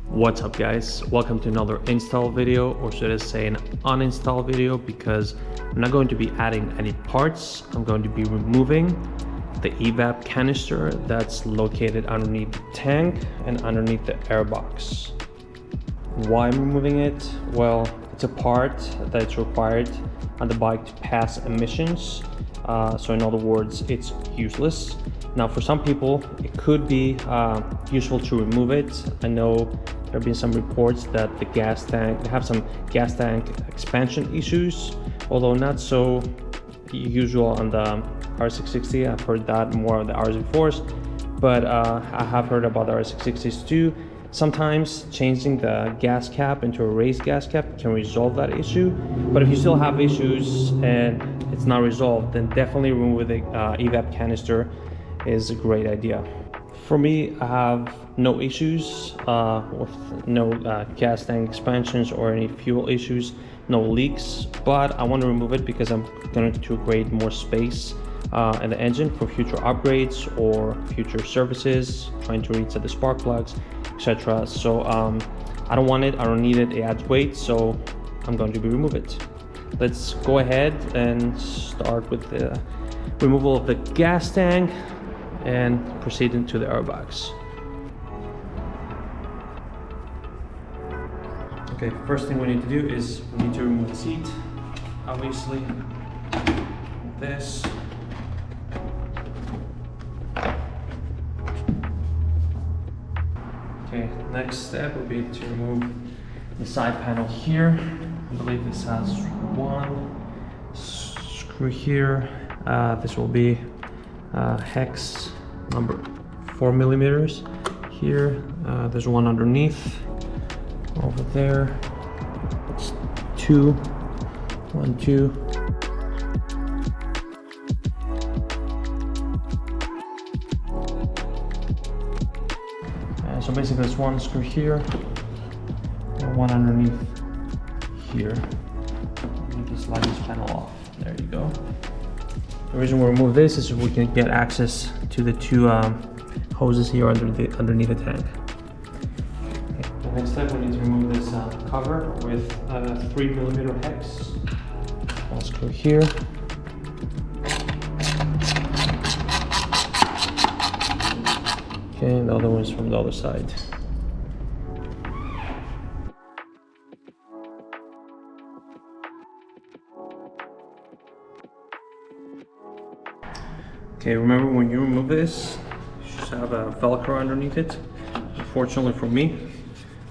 What's up guys, welcome to another install video, or should I say an uninstall video, because I'm not going to be adding any parts. I'm going to be removing the EVAP canister that's located underneath the tank and underneath the airbox. Why I'm removing it? Well, it's a part that's required on the bike to pass emissions. So in other words, it's useless. Now for some people, it could be useful to remove it. I know there have been some reports that the gas tank, they have some gas tank expansion issues, although not so usual on the R660. I've heard that more on the RS4s, but I have heard about the R660s too. Sometimes changing the gas cap into a raised gas cap can resolve that issue, but if you still have issues and it's not resolved, then definitely remove the EVAP canister is a great idea. For me, I have no issues with no gas tank expansions or any fuel issues, no leaks, but I want to remove it because I'm going to create more space in the engine for future upgrades or future services, trying to reset the spark plugs, etc. So I don't want it, I don't need it, it adds weight, so I'm going to remove it. Let's go ahead and start with the removal of the gas tank and proceed into the airbox. Okay, first thing we need to do is we need to remove the seat, obviously. This. Okay, next step will be to remove the side panel here. I believe this has one screw here. This will be hex number 4 millimeters here. There's one underneath over there. It's 2, 1, 2. So basically there's one screw here and one underneath here. You can slide this panel off. There you go. The reason we remove this is so we can get access to the two hoses here underneath the tank. Okay. The next step, we need to remove this cover with a 3 millimeter hex. One screw here. Okay, and the other one's from the other side. Okay, remember when you remove this, you should have a Velcro underneath it. Unfortunately for me,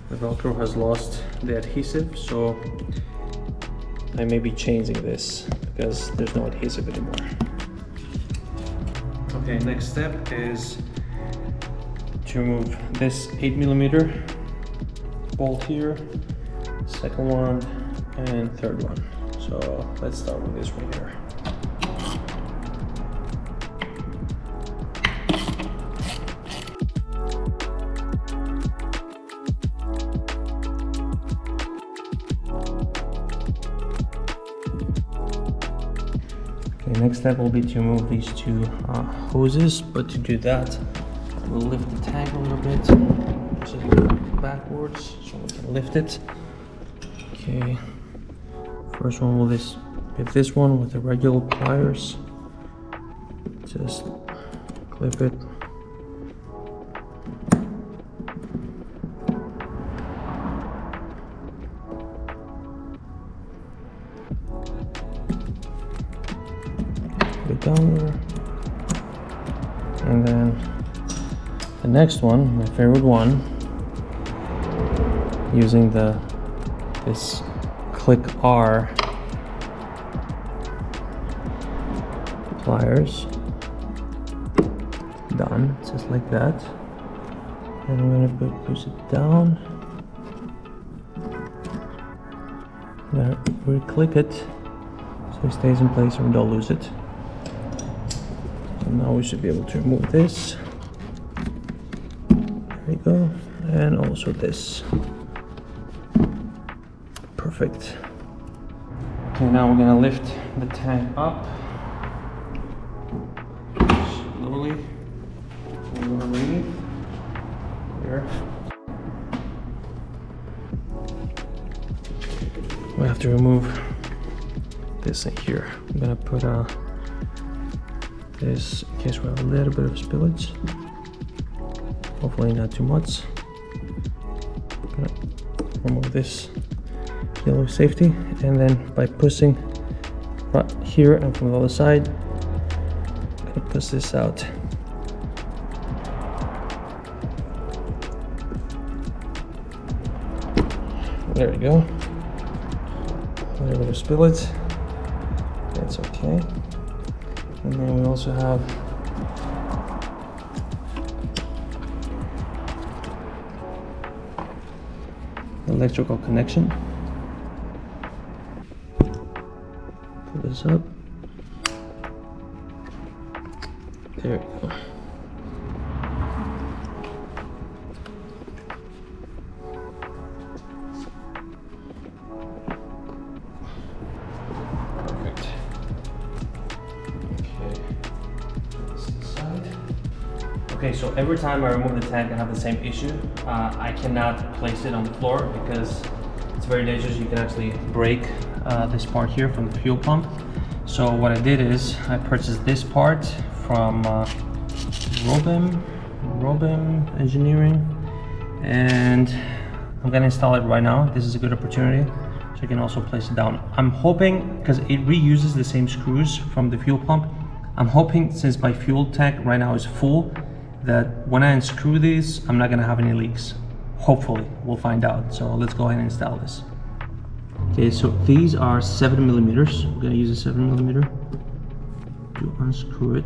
the Velcro has lost the adhesive, so I may be changing this because there's no adhesive anymore. Okay, next step is to remove this 8 millimeter bolt here, second one, and third one. So let's start with this one here. Okay, next step will be to remove these two hoses, but to do that, we'll lift the tank a little bit, so backwards, so we can lift it. Okay, first one will this one with the regular pliers. Just clip it. Put it down there, and then the next one, my favorite one, using this Click R pliers. Done, just like that. And I'm gonna push it down. Now we click it so it stays in place and we don't lose it. So now we should be able to remove this. There we go, and also this. Perfect. Okay, now we're gonna lift the tank up slowly. Underneath here. We have to remove this in here. I'm gonna put this in case we have a little bit of spillage. Hopefully not too much. I'm gonna remove this yellow safety, and then by pushing right here and from the other side, I'm gonna push this out. There we go. A little bit of spillage. That's okay. And then we also have electrical connection. Pull this up. There we go. Perfect. Okay. This side. Okay, so every time I remove the tank, I have the same issue. I cannot place it on the floor because it's very dangerous. You can actually break this part here from the fuel pump. So what I did is I purchased this part from Robin Engineering, and I'm gonna install it right now. This is a good opportunity, so you can also place it down. I'm hoping, because it reuses the same screws from the fuel pump, I'm hoping, since my fuel tank right now is full, that when I unscrew these, I'm not gonna have any leaks. Hopefully, we'll find out. So let's go ahead and install this. Okay, so these are 7 millimeters. I'm gonna use a 7 millimeter to unscrew it.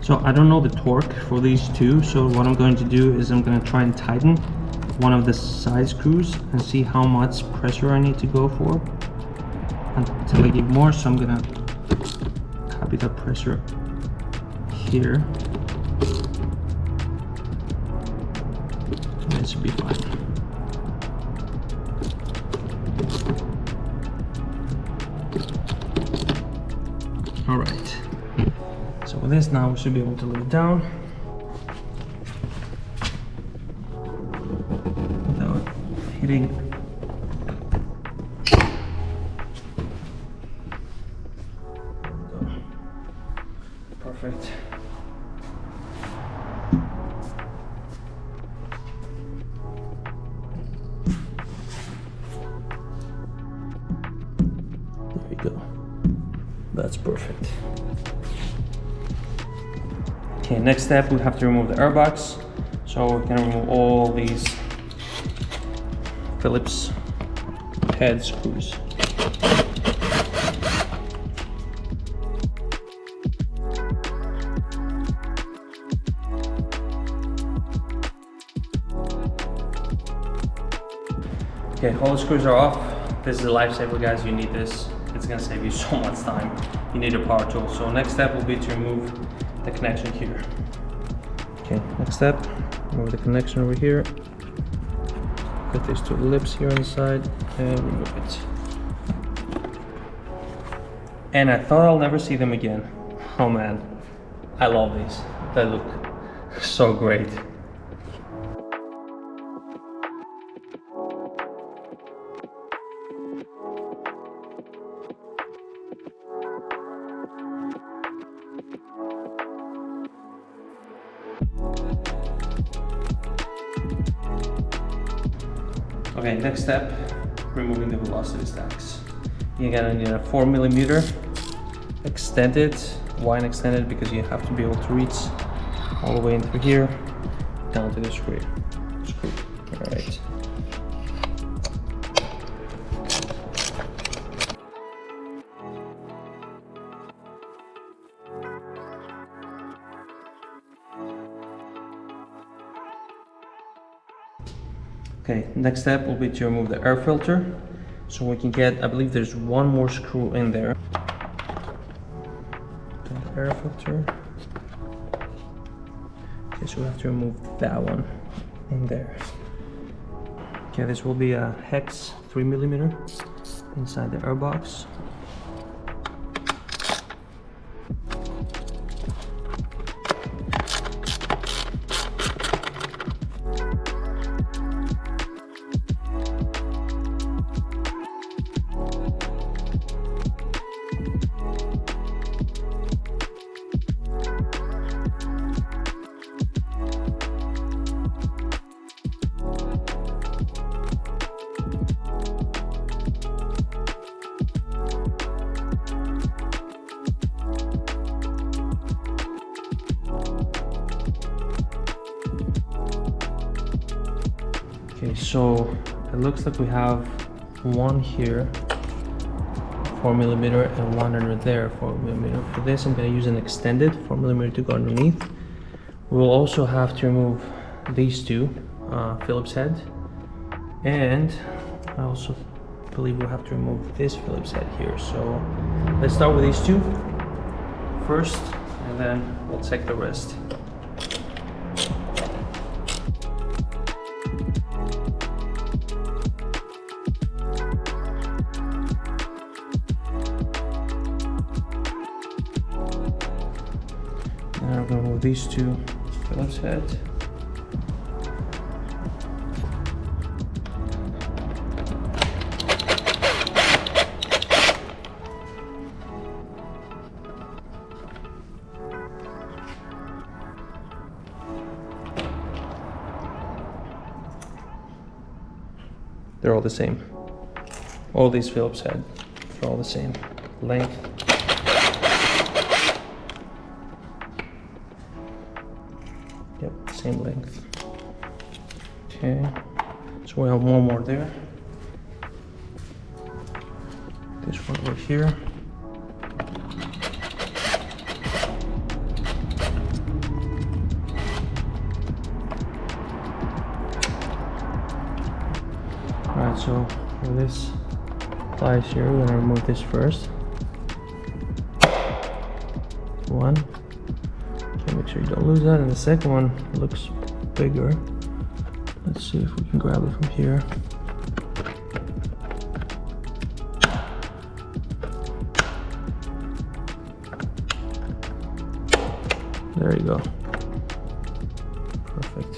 So I don't know the torque for these two, so what I'm going to do is I'm going to try and tighten one of the side screws and see how much pressure I need to go for until I get more. So I'm going to copy the pressure here. That should be fine. All right. So with this now, we should be able to lay it down without hitting. Perfect. There we go. That's perfect. Okay, next step, we have to remove the airbox. So we're gonna remove all these Phillips head screws. Okay, all the screws are off. This is a lifesaver, guys. You need this. It's gonna save you so much time. You need a power tool. So next step will be to remove the connection here. Okay, next step, remove the connection over here. Put these two lips here on the side and remove it. And I thought I'll never see them again. Oh man, I love these. They look so great. Okay, next step, removing the velocity stacks. You're gonna need a 4 millimeter extended, wide extended, because you have to be able to reach all the way in through here, down to the screw. All right. Okay, next step will be to remove the air filter. So we can get, I believe there's one more screw in there. The air filter. Okay, so we have to remove that one in there. Okay, this will be a hex 3mm inside the air box. Okay, so it looks like we have one here, 4mm, and one under there, 4mm. For this, I'm going to use an extended 4mm to go underneath. We will also have to remove these two Phillips head, and I also believe we'll have to remove this Phillips head here. So let's start with these two first, and then we'll check the rest. Now I'm going to remove these two Phillips heads. They're all the same. All these Phillips heads are all the same length. Yep, same length. Okay, so we have one more there. This one over here. Alright, so for this pliers here, we're gonna remove this first. One. Okay, make sure you don't lose that. And the second one looks bigger. Let's see if we can grab it from here. There you go. Perfect.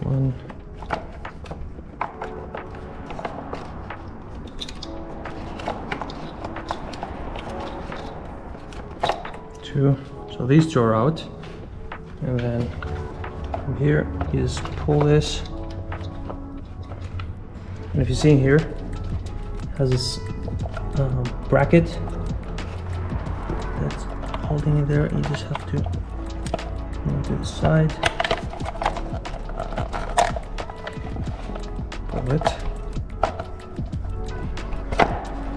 One. Two. So these two are out, and then from here you just pull this, and if you see here, it has this bracket that's holding it there. You just have to move to the side. Pull it.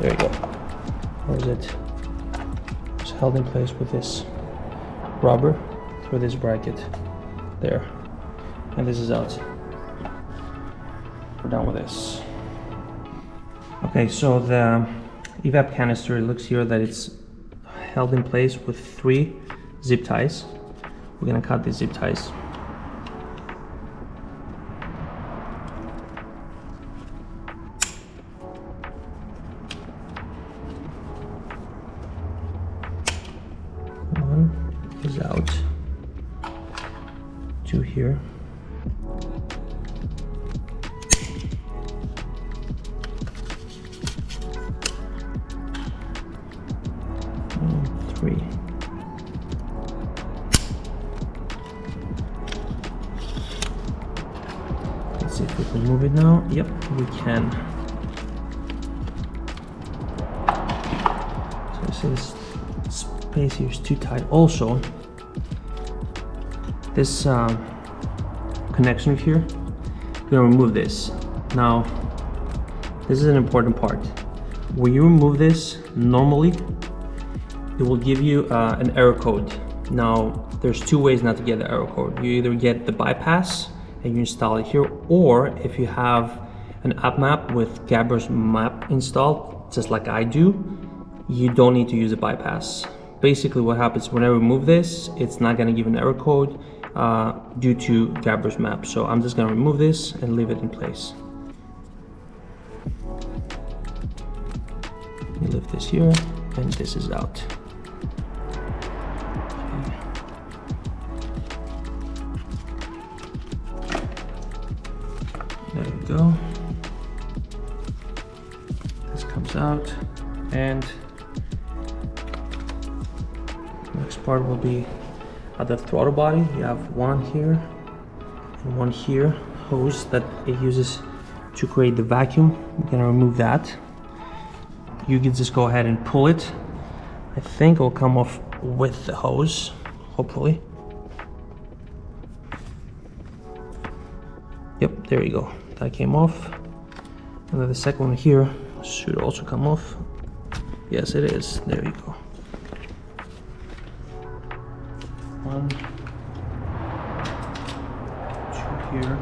There you go. How's it? It's held in place with this rubber through this bracket there, and this is out. We're done with this. Okay, so the EVAP canister, it looks here that it's held in place with 3 zip ties. We're gonna cut these zip ties. One is out. 2 here. And 3. Let's see if we can move it now. Yep, we can. So you see this space here is too tight. Also, this connection here, we're gonna remove this. Now, this is an important part. when you remove this, normally it will give you an error code. Now, there's two ways not to get the error code. You either get the bypass and you install it here, or if you have an app map with Gabros map installed, just like I do, you don't need to use a bypass. Basically what happens when I remove this, it's not gonna give an error code due to Gabros map. So I'm just gonna remove this and leave it in place. We lift this here and this is out. There we go. This comes out, and next part will be at the throttle body. You have one here and one here, hose that it uses to create the vacuum. I'm gonna remove that. You can just go ahead and pull it. I think it will come off with the hose, hopefully. Yep, there you go. That came off. And then the second one here should also come off. Yes, it is. There you go. One, two here.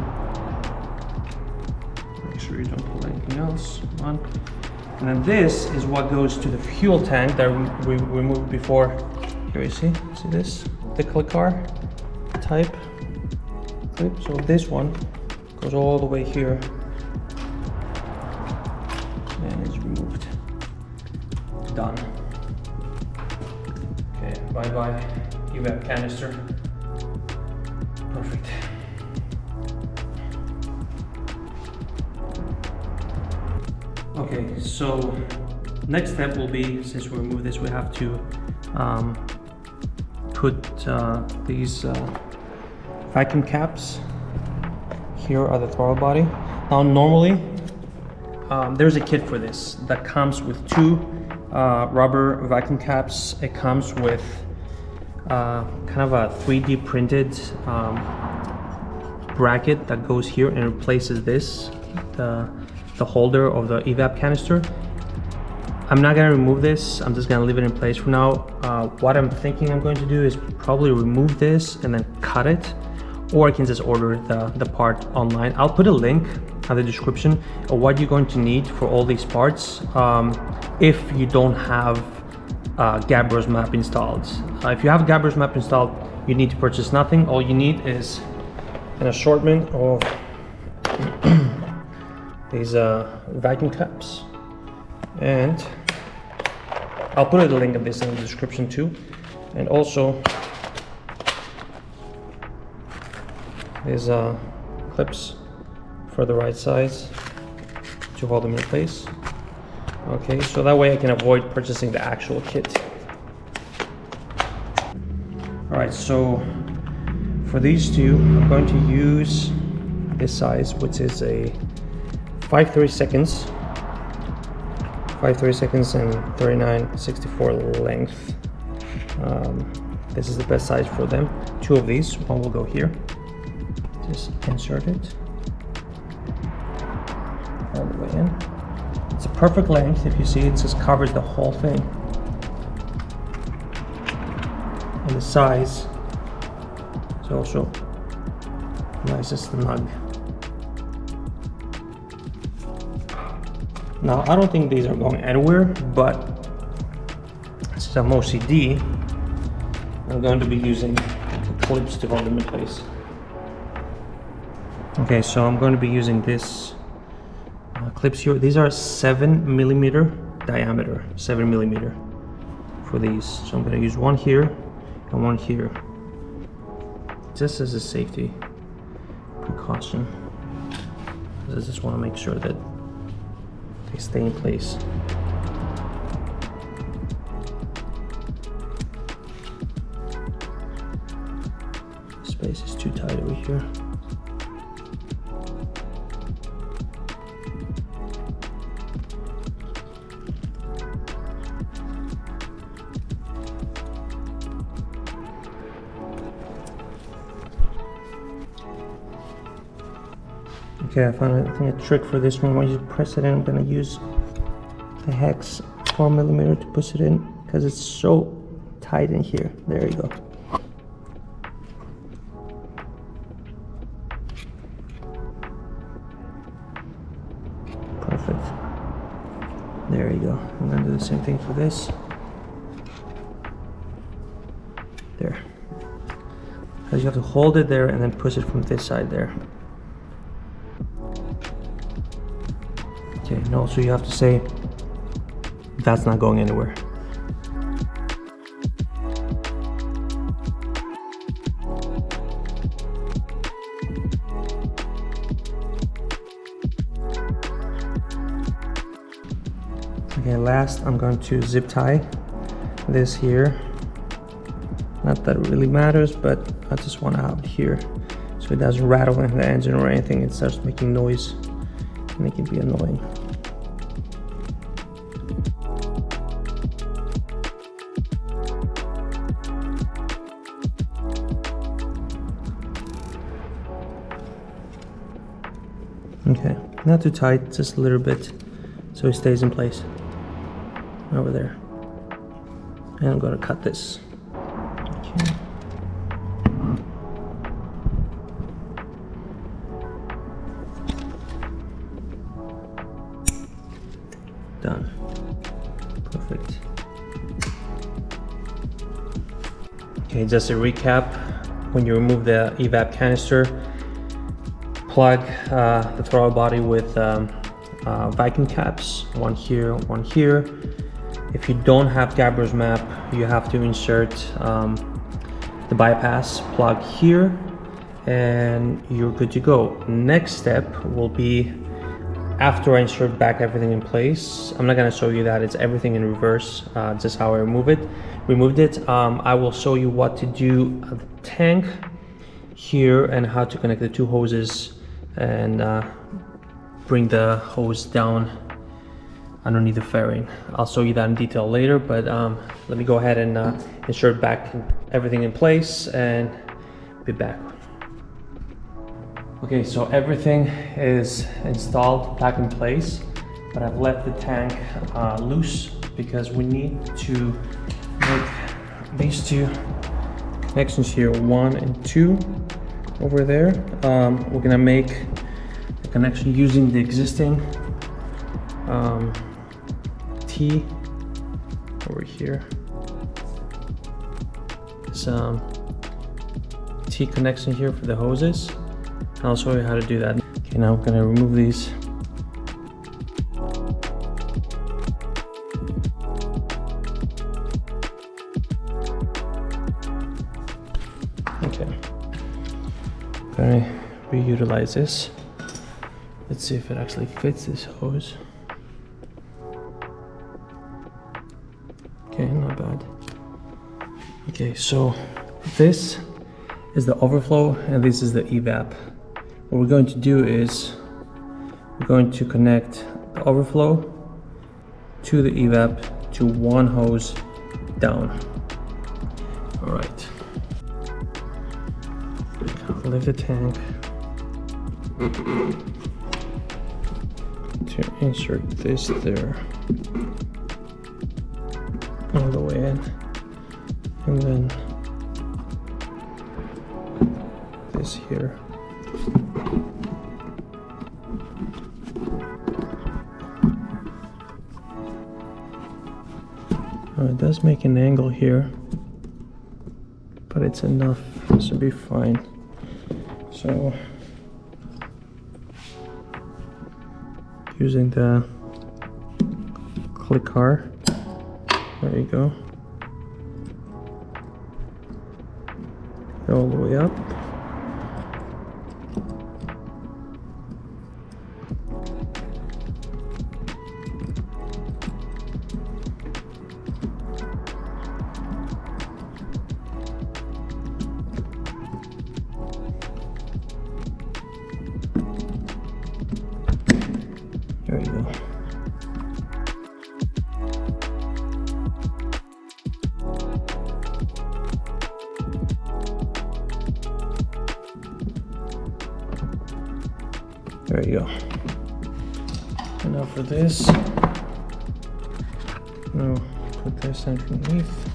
Make sure you don't pull anything else. One. And then this is what goes to the fuel tank that we removed before. Here you see this? The click car type clip. So this one goes all the way here and is removed. Done. Okay, bye-bye EVAP canister. Perfect. Okay, so next step will be, since we remove this, we have to put these vacuum caps. Here are the throttle body. Now normally there's a kit for this that comes with two rubber vacuum caps. It comes with kind of a 3D printed bracket that goes here and replaces this, the holder of the EVAP canister. I'm not gonna remove this, I'm just gonna leave it in place for now. What I'm thinking I'm going to do is probably remove this and then cut it, or I can just order the part online. I'll put a link in the description of what you're going to need for all these parts if you don't have Gabros map installed. If you have Gabros map installed, you need to purchase nothing. All you need is an assortment of these vacuum caps, and I'll put a link of this in the description too, and also these clips for the right size to hold them in place. Okay, so that way I can avoid purchasing the actual kit. All right, so for these two, I'm going to use this size, which is a 5/32 and 39/64 length. This is the best size for them. Two of these, one will go here. Just insert it all the way in. It's a perfect length. If you see, it just covers the whole thing. And the size is also nice as snug. Now, I don't think these are going anywhere, but since I'm OCD, I'm going to be using the clips to hold them in place. Okay, so I'm going to be using this clips here. These are 7mm diameter, 7mm for these. So I'm going to use one here and one here, just as a safety precaution. I just want to make sure that they stay in place. The space is too tight over here. Okay, I found a trick for this one. When you press it in, I'm gonna use the hex 4mm to push it in because it's so tight in here. There you go. Perfect. There you go. I'm gonna do the same thing for this. There. Because you have to hold it there and then push it from this side there. Okay, and also you have to say that's not going anywhere. Okay, last I'm going to zip tie this here. Not that it really matters, but I just want to have it here so it doesn't rattle in the engine or anything. It starts making noise and it can be annoying. Okay, not too tight, just a little bit so it stays in place over there. And I'm going to cut this. Okay. Done. Perfect. Okay, just a recap. When you remove the EVAP canister, plug the throttle body with vacuum caps, one here, one here. If you don't have Gabros map, you have to insert the bypass plug here and you're good to go. Next step will be, after I insert back everything in place, I'm not gonna show you that, it's everything in reverse, just how I removed it. I will show you what to do at the tank here and how to connect the two hoses and bring the hose down underneath the fairing. I'll show you that in detail later, but let me go ahead and insert back everything in place and be back. Okay, so everything is installed back in place, but I've left the tank loose because we need to make these two connections here, 1 and 2 over there. We're gonna make a connection using the existing T over here. This T connection here for the hoses. I'll show you how to do that. Okay, now I'm gonna remove these. Okay, I'm gonna reutilize this. Let's see if it actually fits this hose. Okay, not bad. Okay, so this is the overflow and this is the EVAP. What we're going to do is we're going to connect the overflow to the EVAP to one hose down. All right. Lift the tank to insert this there all the way in, and then this here. It does make an angle here, but it's enough, this should be fine. So using the click car, there you go, all the way up. There you go. There you go. And now for this, Now put this underneath.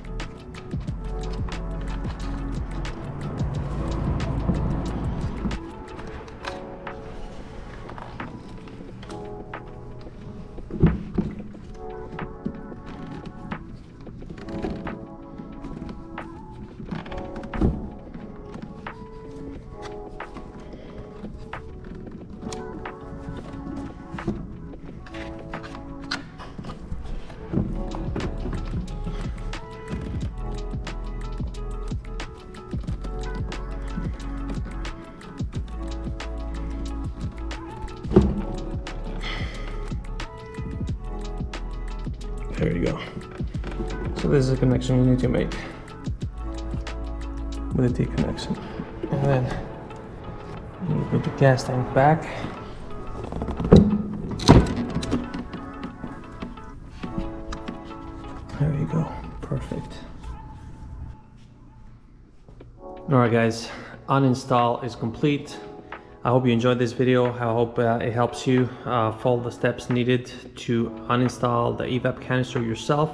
There you go. So this is a connection you need to make with the T connection. And then you put the gas tank back. There you go, perfect. Alright guys, uninstall is complete. I hope you enjoyed this video. I hope it helps you follow the steps needed to uninstall the EVAP canister yourself.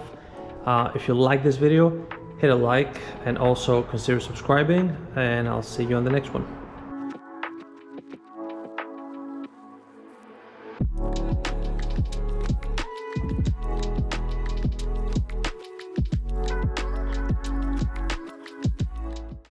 If you like this video, hit a like and also consider subscribing, and I'll see you on the next one.